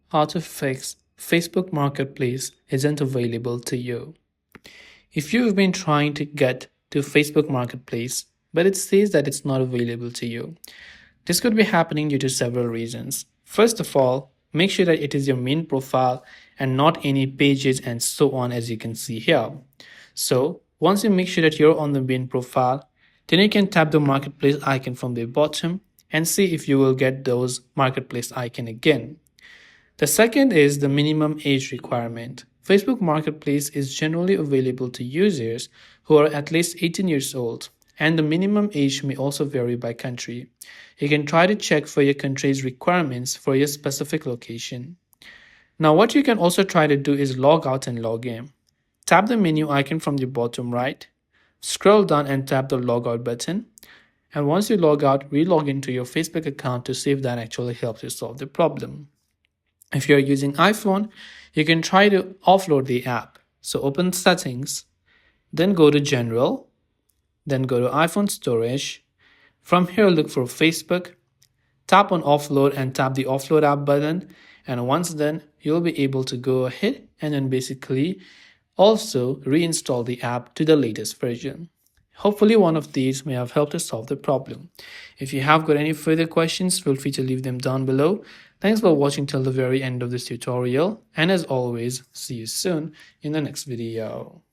how to fix Facebook Marketplace isn't available to you. If you've been trying to get to Facebook Marketplace, but it says that it's not available to you, this could be happening due to several reasons. First of all, make sure that it is your main profile and not any pages and so on, as you can see here. So once you make sure that you're on the main profile, then you can tap the marketplace icon from the bottom and see if you will get those marketplace icon again. The second is the minimum age requirement. Facebook Marketplace is generally available to users who are at least 18 years old, and the minimum age may also vary by country. You can try to check for your country's requirements for your specific location. Now, what you can also try to do is log out and log in. Tap the menu icon from the bottom right, scroll down and tap the logout button. And once you log out, re-log into your Facebook account to see if that actually helps you solve the problem. If you're using iPhone, you can try to offload the app. So open Settings, then go to General, then go to iPhone Storage. From here, look for Facebook, tap on Offload and tap the Offload app button. And once done, you'll be able to go ahead and then basically also reinstall the app to the latest version. Hopefully one of these may have helped us solve the problem. If you have got any further questions, feel free to leave them down below. Thanks for watching till the very end of this tutorial, and as always, see you soon in the next video.